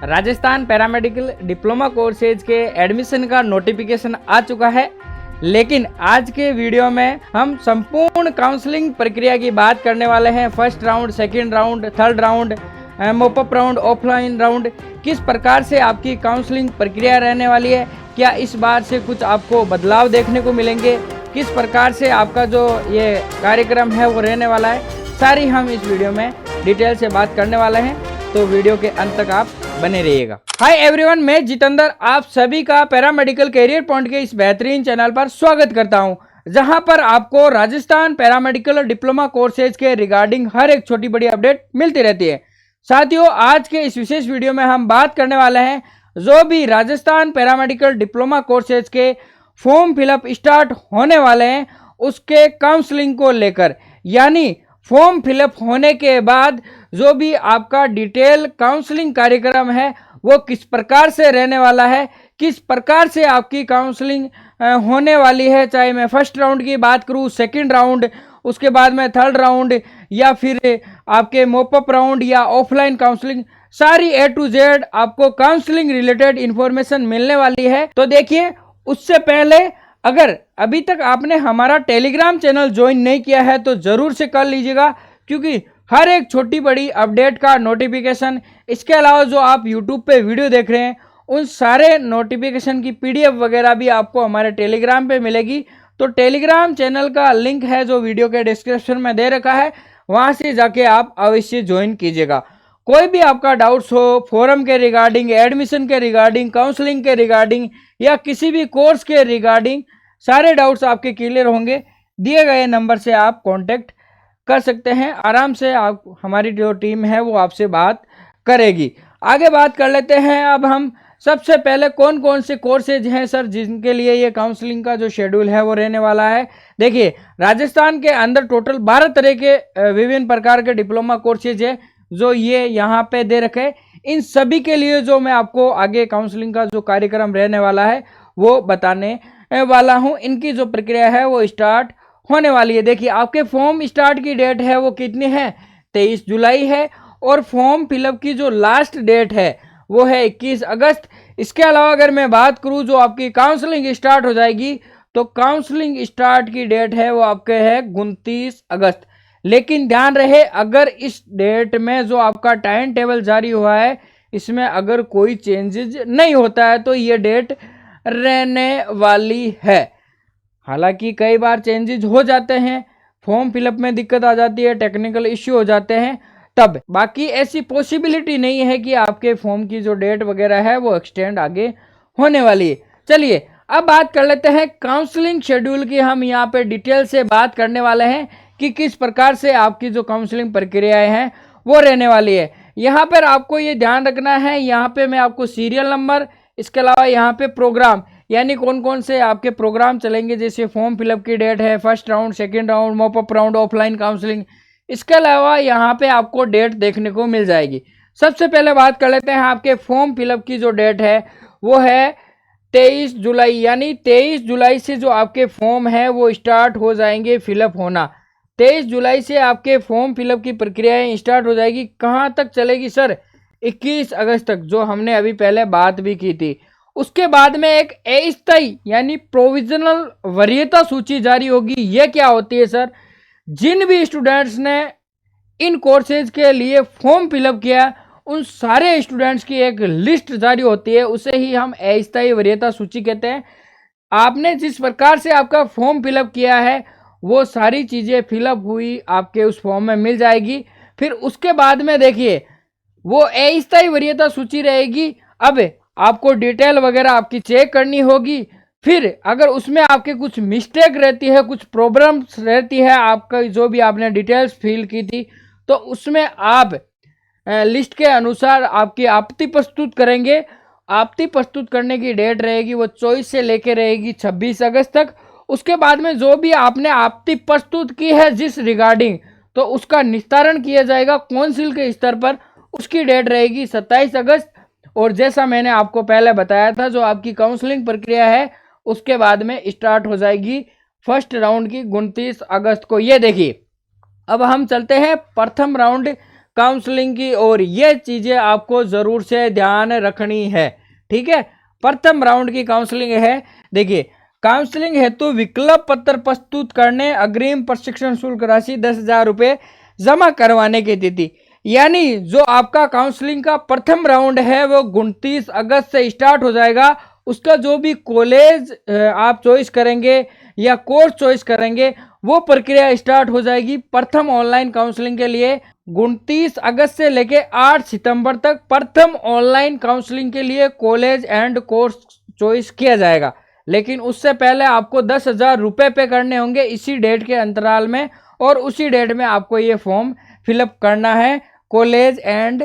Rajasthan paramedical diploma courses के admission का notification आ चुका है, लेकिन आज के वीडियो में हम संपूर्ण काउंसलिंग प्रक्रिया की बात करने वाले हैं। First round, second round, third round, mop-up round, offline round, किस प्रकार से आपकी काउंसलिंग प्रक्रिया रहने वाली है, क्या इस बार से कुछ आपको बदलाव देखने को मिलेंगे, किस प्रकार से आपका जो ये कार्यक्रम है वो रहने वाला है, सारी हम इस वीडियो में डिटेल से बात करने वाले हैं। तो वीडियो के अंत तक आप बने रहिएगा। हाय एवरीवन, मैं जितेंद्र आप सभी का पैरामेडिकल कैरियर पॉइंट के इस बेहतरीन चैनल पर स्वागत करता हूं, जहां पर आपको राजस्थान पैरामेडिकल डिप्लोमा कोर्सेज के रिगार्डिंग हर एक छोटी बड़ी अपडेट मिलती रहती है। साथियों, आज के इस विशेष वीडियो में हम बात करने वाले हैं जो भी राजस्थान पैरामेडिकल डिप्लोमा कोर्सेज के फॉर्म फिलअप स्टार्ट होने वाले हैं उसके काउंसलिंग को लेकर, यानी फॉर्म फिलअप होने के बाद जो भी आपका डिटेल काउंसलिंग कार्यक्रम है वो किस प्रकार से रहने वाला है, किस प्रकार से आपकी काउंसलिंग होने वाली है। चाहे मैं फर्स्ट राउंड की बात करूं, सेकंड राउंड, उसके बाद में थर्ड राउंड, या फिर आपके मोपअप राउंड या ऑफलाइन काउंसलिंग, सारी A to Z आपको काउंसलिंग रिलेटेड इंफॉर्मेशन मिलने वाली है। तो देखिए, उससे पहले अगर अभी तक आपने हमारा टेलीग्राम चैनल ज्वाइन नहीं किया है तो जरूर से कर लीजिएगा, क्योंकि हर एक छोटी बड़ी अपडेट का नोटिफिकेशन, इसके अलावा जो आप यूट्यूब पे वीडियो देख रहे हैं उन सारे नोटिफिकेशन की PDF वगैरह भी आपको हमारे टेलीग्राम पे मिलेगी। तो टेलीग्राम चैनल का लिंक है जो वीडियो के डिस्क्रिप्शन में दे रखा है, वहां से जाके आप अवश्य ज्वाइन कीजिएगा। कोई भी आपका डाउट्स हो फोरम के रिगार्डिंग, एडमिशन के रिगार्डिंग, काउंसलिंग के रिगार्डिंग या किसी भी कोर्स के रिगार्डिंग, सारे डाउट्स आपके क्लियर होंगे। दिए गए नंबर से आप कांटेक्ट कर सकते हैं, आराम से आप, हमारी जो टीम है वो आपसे बात करेगी। आगे बात कर लेते हैं अब हम। सबसे पहले कौन कौन से कोर्सेज हैं सर जिनके लिए ये काउंसलिंग का जो शेड्यूल है वो रहने वाला है। देखिए, राजस्थान के अंदर टोटल 12 तरह के विभिन्न प्रकार के डिप्लोमा कोर्सेज है जो ये यहाँ पे दे रखे। इन सभी के लिए जो मैं आपको आगे काउंसलिंग का जो कार्यक्रम रहने वाला है वो बताने वाला हूँ। इनकी जो प्रक्रिया है वो स्टार्ट होने वाली है। देखिए, आपके फॉर्म स्टार्ट की डेट है वो कितनी है, 23 जुलाई है, और फॉर्म फिलअप की जो लास्ट डेट है वो है 21 अगस्त। इसके अलावा अगर मैं बात करूं जो आपकी काउंसलिंग स्टार्ट हो जाएगी, तो काउंसलिंग स्टार्ट की डेट है वो आपके है 29 अगस्त। लेकिन ध्यान रहे, अगर इस डेट में जो आपका टाइम टेबल जारी हुआ है इसमें अगर कोई चेंजेज नहीं होता है तो ये डेट रहने वाली है। हालांकि कई बार चेंजेस हो जाते हैं, फॉर्म फिलअप में दिक्कत आ जाती है, टेक्निकल इश्यू हो जाते हैं, तब बाकी ऐसी पॉसिबिलिटी नहीं है कि आपके फॉर्म की जो डेट वगैरह है वो एक्सटेंड आगे होने वाली है। चलिए अब बात कर लेते हैं काउंसलिंग शेड्यूल की। हम यहाँ पे डिटेल से बात करने वाले हैं कि किस प्रकार से आपकी जो काउंसलिंग प्रक्रियाएं हैं वो रहने वाली है। यहाँ पर आपको ये ध्यान रखना है, यहाँ पे मैं आपको सीरियल नंबर, इसके अलावा यहाँ पे प्रोग्राम, यानी कौन कौन से आपके प्रोग्राम चलेंगे, जैसे फॉर्म फिलअप की डेट है, first round, second round, mop-up round, offline counselling, इसके अलावा यहाँ पे आपको डेट देखने को मिल जाएगी। सबसे पहले बात कर लेते हैं आपके फॉर्म फिलअप की जो डेट है वो है 23 जुलाई, यानी 23 जुलाई से जो आपके फॉर्म है वो स्टार्ट हो जाएंगे फिलअप होना। 23 जुलाई से आपके फॉर्म फिलअप की प्रक्रियाएं स्टार्ट हो जाएगी। कहाँ तक चलेगी सर, 21 अगस्त तक, जो हमने अभी पहले बात भी की थी। उसके बाद में एक अस्थायी यानी प्रोविजनल वरीयता सूची जारी होगी। ये क्या होती है सर, जिन भी स्टूडेंट्स ने इन कोर्सेज के लिए फॉर्म फिलअप किया उन सारे स्टूडेंट्स की एक लिस्ट जारी होती है, उसे ही हम अस्थायी वरीयता सूची कहते हैं। आपने जिस प्रकार से आपका फॉर्म फिलअप किया है वो सारी चीज़ें फिलअप हुई आपके उस फॉर्म में मिल जाएगी। फिर उसके बाद में देखिए वो अस्थायी वरीयता सूची रहेगी। अब आपको डिटेल वगैरह आपकी चेक करनी होगी। फिर अगर उसमें आपके कुछ मिस्टेक रहती है, कुछ प्रॉब्लम्स रहती है, आपका जो भी आपने डिटेल्स फिल की थी, तो उसमें आप लिस्ट के अनुसार आपकी आपत्ति प्रस्तुत करेंगे। आपत्ति प्रस्तुत करने की डेट रहेगी वो 24 से लेके रहेगी 26 अगस्त तक। उसके बाद में जो भी आपने आपत्ति प्रस्तुत की है जिस रिगार्डिंग, तो उसका निस्तारण किया जाएगा काउंसिल के स्तर पर, उसकी डेट रहेगी 27 अगस्त। और जैसा मैंने आपको पहले बताया था, जो आपकी काउंसलिंग प्रक्रिया है उसके बाद में स्टार्ट हो जाएगी फर्स्ट राउंड की 29 अगस्त को। ये देखिए, अब हम चलते हैं प्रथम राउंड काउंसलिंग की, और ये चीजें आपको जरूर से ध्यान रखनी है। ठीक है, प्रथम राउंड की काउंसलिंग है। देखिए, काउंसलिंग हेतु विकल्प पत्र प्रस्तुत करने अग्रिम प्रशिक्षण शुल्क राशि 10,000 रुपये जमा करवाने की तिथि, यानी जो आपका काउंसलिंग का प्रथम राउंड है वो 29 अगस्त से स्टार्ट हो जाएगा। उसका जो भी कॉलेज आप चॉइस करेंगे या कोर्स चॉइस करेंगे वो प्रक्रिया स्टार्ट हो जाएगी प्रथम ऑनलाइन काउंसलिंग के लिए 29 अगस्त से लेके 8 सितंबर तक। प्रथम ऑनलाइन काउंसलिंग के लिए कॉलेज एंड कोर्स चॉइस किया जाएगा, लेकिन उससे पहले आपको 10,000 रुपये पे करने होंगे इसी डेट के अंतराल में, और उसी डेट में आपको ये फॉर्म फिलअप करना है कॉलेज एंड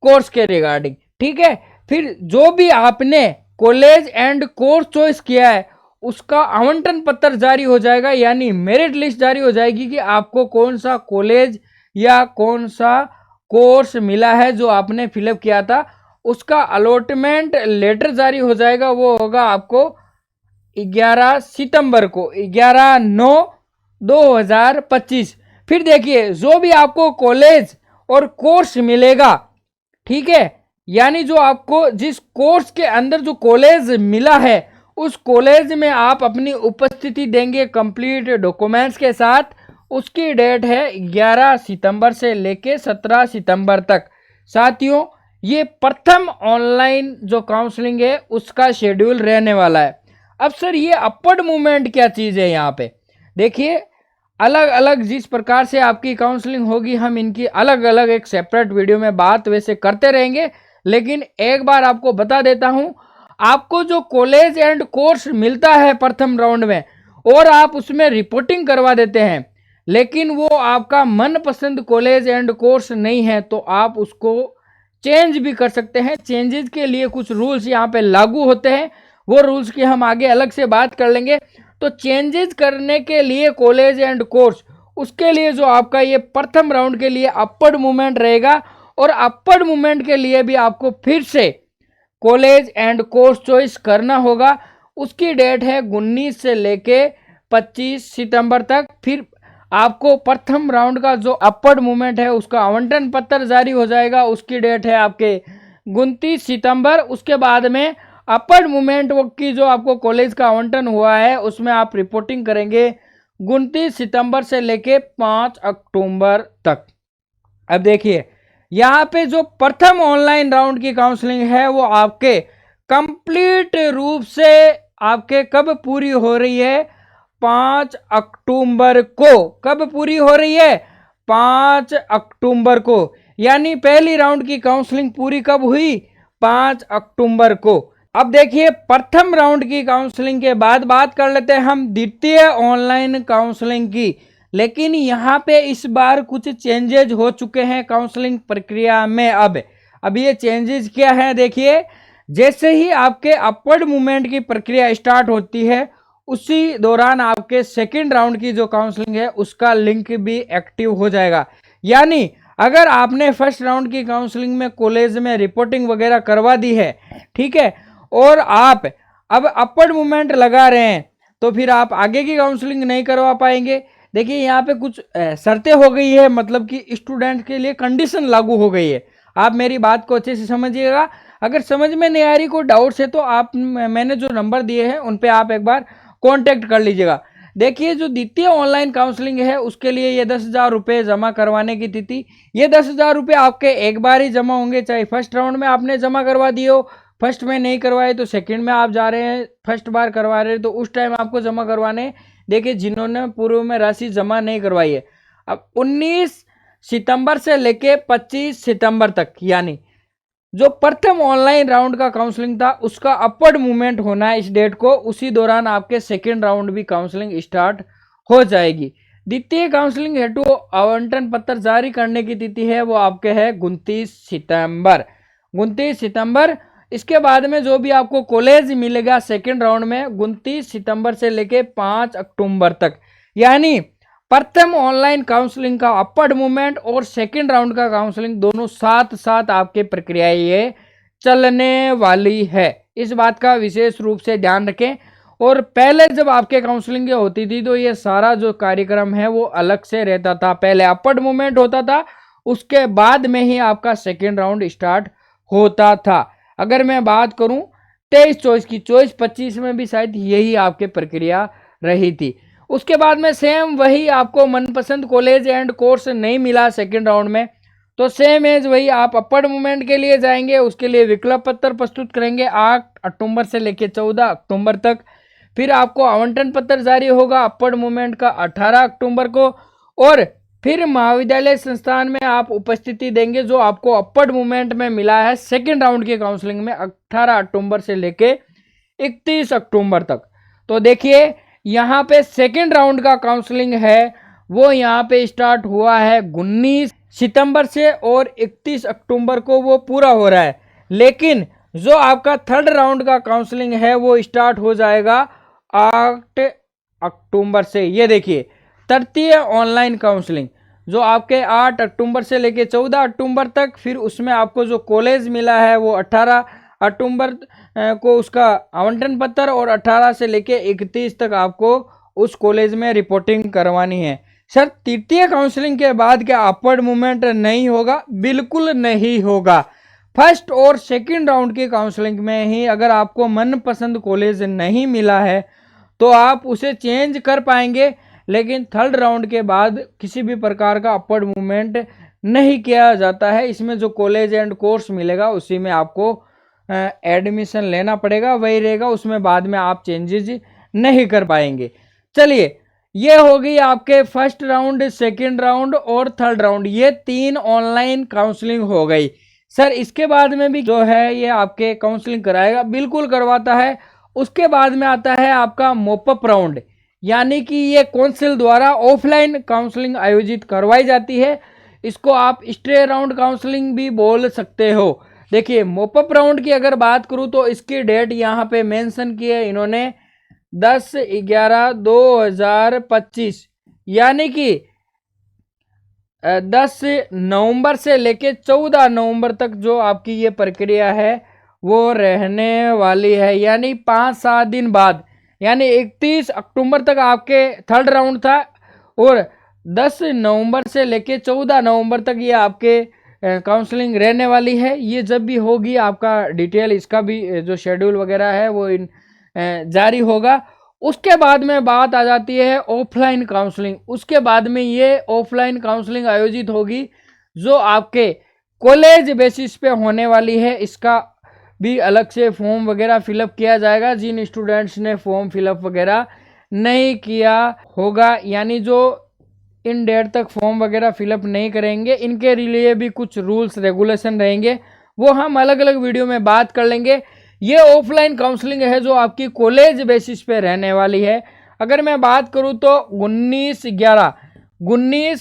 कोर्स के रिगार्डिंग। ठीक है, फिर जो भी आपने कॉलेज एंड कोर्स चॉइस किया है उसका आवंटन पत्र जारी हो जाएगा, यानी मेरिट लिस्ट जारी हो जाएगी कि आपको कौन सा कॉलेज या कौन सा कोर्स मिला है जो आपने फिलअप किया था। उसका अलॉटमेंट लेटर जारी हो जाएगा, वो होगा आपको 11 सितंबर को, 11/9/2025। फिर देखिए, जो भी आपको कॉलेज और कोर्स मिलेगा, ठीक है, यानी जो आपको जिस कोर्स के अंदर जो कॉलेज मिला है उस कॉलेज में आप अपनी उपस्थिति देंगे कंप्लीट डॉक्यूमेंट्स के साथ। उसकी डेट है 11 सितंबर से लेके 17 सितंबर तक। साथियों, ये प्रथम ऑनलाइन जो काउंसलिंग है उसका शेड्यूल रहने वाला है। अब सर ये अपवर्ड मूवमेंट क्या चीज़ है? यहाँ पे देखिए, अलग अलग जिस प्रकार से आपकी काउंसलिंग होगी हम इनकी अलग अलग एक सेपरेट वीडियो में बात वैसे करते रहेंगे, लेकिन एक बार आपको बता देता हूं, आपको जो कॉलेज एंड कोर्स मिलता है प्रथम राउंड में और आप उसमें रिपोर्टिंग करवा देते हैं, लेकिन वो आपका मनपसंद कॉलेज एंड कोर्स नहीं है, तो आप उसको चेंज भी कर सकते हैं। चेंजेस के लिए कुछ रूल्स यहाँ पे लागू होते हैं, वो रूल्स की हम आगे अलग से बात कर लेंगे। तो चेंजेस करने के लिए कॉलेज एंड कोर्स, उसके लिए जो आपका ये प्रथम राउंड के लिए अपवर्ड मूवमेंट रहेगा, और अपवर्ड मूवमेंट के लिए भी आपको फिर से कॉलेज एंड कोर्स चॉइस करना होगा। उसकी डेट है 19 से लेके 25 सितंबर तक। फिर आपको प्रथम राउंड का जो अपवर्ड मूवमेंट है उसका आवंटन पत्र जारी हो जाएगा, उसकी डेट है आपके 29 सितंबर। उसके बाद में अपवर्ड मूवमेंट की जो आपको कॉलेज का आवंटन हुआ है उसमें आप रिपोर्टिंग करेंगे 29 सितंबर से लेके 5 अक्टूबर तक। अब देखिए, यहाँ पे जो प्रथम ऑनलाइन राउंड की काउंसलिंग है वो आपके कंप्लीट रूप से आपके कब पूरी हो रही है? 5 अक्टूबर को। कब पूरी हो रही है? 5 अक्टूबर को। यानी पहली राउंड की काउंसलिंग पूरी कब हुई? 5 अक्टूबर को। अब देखिए, प्रथम राउंड की काउंसलिंग के बाद बात कर लेते हैं हम द्वितीय ऑनलाइन काउंसलिंग की। लेकिन यहाँ पे इस बार कुछ चेंजेज हो चुके हैं काउंसलिंग प्रक्रिया में। अब ये चेंजेस क्या है? देखिए, जैसे ही आपके अपवर्ड मूवमेंट की प्रक्रिया स्टार्ट होती है उसी दौरान आपके सेकंड राउंड की जो काउंसलिंग है उसका लिंक भी एक्टिव हो जाएगा। यानी अगर आपने फर्स्ट राउंड की काउंसलिंग में कॉलेज में रिपोर्टिंग वगैरह करवा दी है, ठीक है, और आप अब अपवर्ड मूवमेंट लगा रहे हैं, तो फिर आप आगे की काउंसलिंग नहीं करवा पाएंगे। देखिए, यहाँ पे कुछ शर्तें हो गई है, मतलब कि स्टूडेंट के लिए कंडीशन लागू हो गई है। आप मेरी बात को अच्छे से समझिएगा। अगर समझ में नहीं आ रही, कोई डाउट्स है, तो आप मैंने जो नंबर दिए हैं उन पे आप एक बार कांटेक्ट कर लीजिएगा। देखिए, जो द्वितीय ऑनलाइन काउंसलिंग है उसके लिए ये 10,000 रुपये जमा करवाने की तिथि, ये 10,000 रुपये आपके एक बार ही जमा होंगे, चाहे फर्स्ट राउंड में आपने जमा करवा दिए हो, फर्स्ट में नहीं करवाए तो सेकंड में आप जा रहे हैं, फर्स्ट बार करवा रहे हैं तो उस टाइम आपको जमा करवाने। देखिए, जिन्होंने पूर्व में राशि जमा नहीं करवाई है, अब 19 सितंबर से लेके 25 सितंबर तक, यानी जो प्रथम ऑनलाइन राउंड का काउंसलिंग था उसका अपवर्ड मूवमेंट होना है इस डेट को, उसी दौरान आपके सेकेंड राउंड भी काउंसलिंग स्टार्ट हो जाएगी। द्वितीय काउंसलिंग हेतु आवंटन पत्र जारी करने की तिथि है वो आपके है 29 सितंबर। 29 सितंबर। इसके बाद में जो भी आपको कॉलेज मिलेगा सेकेंड राउंड में 29 सितंबर से लेके 5 अक्टूबर तक। यानी प्रथम ऑनलाइन काउंसलिंग का अपवर्ड मूवमेंट और सेकेंड राउंड का काउंसलिंग दोनों साथ साथ आपके प्रक्रियाएं ये चलने वाली है। इस बात का विशेष रूप से ध्यान रखें। और पहले जब आपके काउंसलिंग होती थी तो ये सारा जो कार्यक्रम है वो अलग से रहता था। पहले अपवर्ड मूवमेंट होता था उसके बाद में ही आपका सेकेंड राउंड स्टार्ट होता था। अगर मैं बात करूं 23-24 की, 24-25 में भी शायद यही आपके प्रक्रिया रही थी। उसके बाद में सेम वही आपको मनपसंद कॉलेज एंड कोर्स नहीं मिला सेकेंड राउंड में, तो सेम एज वही आप अपर्ड मूवमेंट के लिए जाएंगे। उसके लिए विकल्प पत्र प्रस्तुत करेंगे 8 अक्टूबर से लेकर 14 अक्टूबर तक। फिर आपको आवंटन पत्र जारी होगा अपर्ड मूवमेंट का 18 अक्टूबर को, और फिर महाविद्यालय संस्थान में आप उपस्थिति देंगे जो आपको अपर्ड मूवमेंट में मिला है सेकेंड राउंड की काउंसलिंग में 18 अक्टूबर से लेके 31 अक्टूबर तक। तो देखिए यहाँ पे सेकेंड राउंड का काउंसलिंग है वो यहाँ पे स्टार्ट हुआ है 19 सितंबर से और 31 अक्टूबर को वो पूरा हो रहा है। लेकिन जो आपका थर्ड राउंड का काउंसलिंग है वो स्टार्ट हो जाएगा 8 अक्टूबर से। ये देखिए तृतीय ऑनलाइन काउंसलिंग जो आपके 8 अक्टूबर से लेके 14 अक्टूबर तक, फिर उसमें आपको जो कॉलेज मिला है वो 18 अक्टूबर को उसका आवंटन पत्र, और 18 से लेके 31 तक आपको उस कॉलेज में रिपोर्टिंग करवानी है। सर तृतीय काउंसलिंग के बाद क्या अपर्ड मूवमेंट नहीं होगा? बिल्कुल नहीं होगा। फर्स्ट और सेकंड राउंड की काउंसलिंग में ही अगर आपको मनपसंद कॉलेज नहीं मिला है तो आप उसे चेंज कर पाएंगे, लेकिन थर्ड राउंड के बाद किसी भी प्रकार का अपर्ड मूवमेंट नहीं किया जाता है। इसमें जो कॉलेज एंड कोर्स मिलेगा उसी में आपको एडमिशन लेना पड़ेगा, वही रहेगा, उसमें बाद में आप चेंजेस नहीं कर पाएंगे। चलिए ये होगी आपके फर्स्ट राउंड, सेकंड राउंड और थर्ड राउंड, ये 3 ऑनलाइन काउंसलिंग हो गई। सर इसके बाद में भी जो है ये आपके काउंसलिंग कराएगा? बिल्कुल करवाता है। उसके बाद में आता है आपका मोपअप राउंड, यानी कि ये काउंसिल द्वारा ऑफलाइन काउंसलिंग आयोजित करवाई जाती है। इसको आप स्टे राउंड काउंसलिंग भी बोल सकते हो। देखिए मोपअप राउंड की अगर बात करूं तो इसकी डेट यहाँ पे मेंशन की है इन्होंने 10/11/2025, यानी कि 10 नवंबर से लेके 14 नवंबर तक जो आपकी ये प्रक्रिया है वो रहने वाली है, यानी 5-7 दिन बाद, यानी 31 अक्टूबर तक आपके थर्ड राउंड था और 10 नवंबर से लेके 14 नवंबर तक ये आपके काउंसलिंग रहने वाली है। ये जब भी होगी आपका डिटेल इसका भी जो शेड्यूल वगैरह है वो जारी होगा। उसके बाद में बात आ जाती है ऑफलाइन काउंसलिंग। उसके बाद में ये ऑफलाइन काउंसलिंग आयोजित होगी जो आपके कॉलेज बेसिस पे होने वाली है। इसका भी अलग से फॉर्म वगैरह फिलअप किया जाएगा। जिन स्टूडेंट्स ने फॉर्म फिलअप वगैरह नहीं किया होगा, यानी जो इन डेट तक फॉर्म वगैरह फिलअप नहीं करेंगे, इनके लिए भी कुछ रूल्स रेगुलेशन रहेंगे, वो हम अलग अलग वीडियो में बात कर लेंगे। ये ऑफलाइन काउंसलिंग है जो आपकी कॉलेज बेसिस पे रहने वाली है। अगर मैं बात करूं तो 19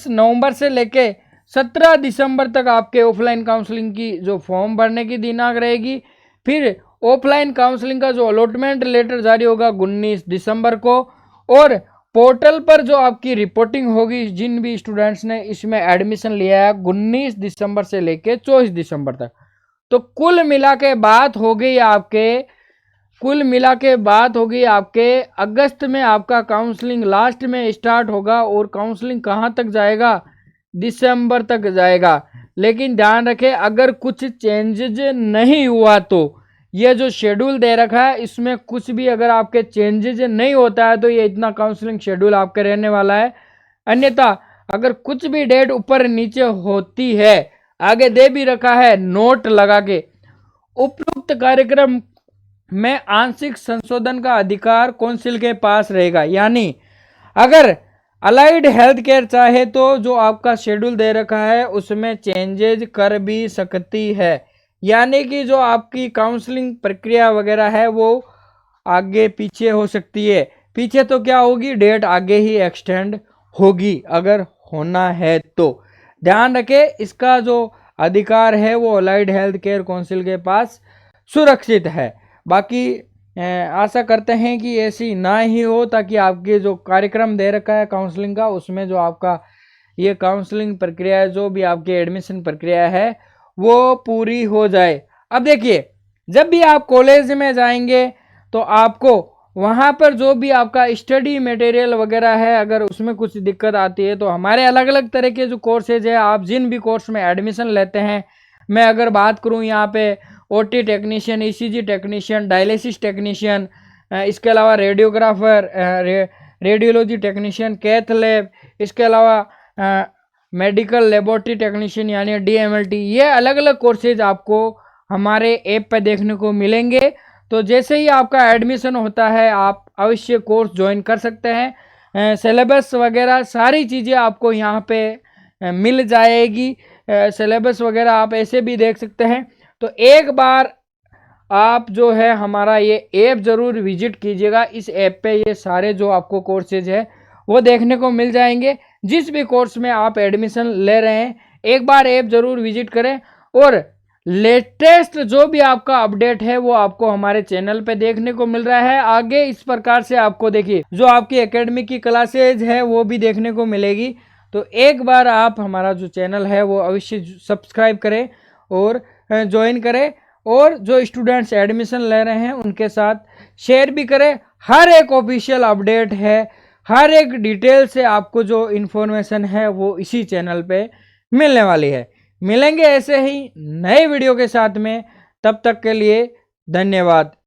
नवंबर से लेके 17 दिसंबर तक आपके ऑफलाइन काउंसलिंग की जो फॉर्म भरने की दिनांक रहेगी। फिर ऑफलाइन काउंसलिंग का जो अलॉटमेंट लेटर जारी होगा 19 दिसंबर को, और पोर्टल पर जो आपकी रिपोर्टिंग होगी जिन भी स्टूडेंट्स ने इसमें एडमिशन लिया है 19 दिसंबर से लेके 24 दिसंबर तक। तो कुल मिला के बात होगी आपके अगस्त में आपका काउंसलिंग लास्ट में स्टार्ट होगा, और काउंसलिंग कहाँ तक जाएगा? दिसंबर तक जाएगा। लेकिन ध्यान रखें अगर कुछ चेंजेज नहीं हुआ तो ये जो शेड्यूल दे रखा है इसमें कुछ भी अगर आपके चेंजेज नहीं होता है तो ये इतना काउंसलिंग शेड्यूल आपके रहने वाला है। अन्यथा अगर कुछ भी डेट ऊपर नीचे होती है, आगे दे भी रखा है नोट लगा के, उपयुक्त कार्यक्रम में आंशिक संशोधन का अधिकार काउंसिल के पास रहेगा। यानी अगर अलाइड हेल्थ केयर चाहे तो जो आपका शेड्यूल दे रखा है उसमें चेंजेज कर भी सकती है, यानी कि जो आपकी काउंसलिंग प्रक्रिया वगैरह है वो आगे पीछे हो सकती है। पीछे तो क्या होगी, डेट आगे ही एक्सटेंड होगी अगर होना है तो। ध्यान रखें इसका जो अधिकार है वो अलाइड हेल्थ केयर काउंसिल के पास सुरक्षित है। बाकी आशा करते हैं कि ऐसी ना ही हो, ताकि आपके जो कार्यक्रम दे रखा है काउंसलिंग का उसमें जो आपका ये काउंसलिंग प्रक्रिया है, जो भी आपकी एडमिशन प्रक्रिया है वो पूरी हो जाए। अब देखिए जब भी आप कॉलेज में जाएंगे तो आपको वहाँ पर जो भी आपका स्टडी मटेरियल वगैरह है, अगर उसमें कुछ दिक्कत आती है तो हमारे अलग अलग तरह के जो कोर्सेज है, आप जिन भी कोर्स में एडमिशन लेते हैं, मैं अगर बात करूँ यहाँ पे OT technician, ECG technician, dialysis technician, इसके अलावा radiographer, radiology technician, cath lab, इसके अलावा मेडिकल लेबोरेटरी टेक्नीशियन यानी डीएमएलटी, ये अलग अलग कोर्सेज आपको हमारे ऐप पे देखने को मिलेंगे। तो जैसे ही आपका एडमिशन होता है आप अवश्य कोर्स ज्वाइन कर सकते हैं। सिलेबस वगैरह सारी चीज़ें आपको यहाँ पे मिल जाएगी। सिलेबस वगैरह आप ऐसे भी देख सकते हैं। तो एक बार आप जो है हमारा ये ऐप ज़रूर विजिट कीजिएगा। इस ऐप पे ये सारे जो आपको कोर्सेज है वो देखने को मिल जाएंगे। जिस भी कोर्स में आप एडमिशन ले रहे हैं एक बार ऐप ज़रूर विजिट करें, और लेटेस्ट जो भी आपका अपडेट है वो आपको हमारे चैनल पे देखने को मिल रहा है। आगे इस प्रकार से आपको देखिए जो आपकी एकेडमी की क्लासेज है वो भी देखने को मिलेगी। तो एक बार आप हमारा जो चैनल है वो अवश्य सब्सक्राइब करें और ज्वाइन करें, और जो स्टूडेंट्स एडमिशन ले रहे हैं उनके साथ शेयर भी करें। हर एक ऑफिशियल अपडेट है, हर एक डिटेल से आपको जो इन्फॉर्मेशन है वो इसी चैनल पे मिलने वाली है। मिलेंगे ऐसे ही नए वीडियो के साथ में, तब तक के लिए धन्यवाद।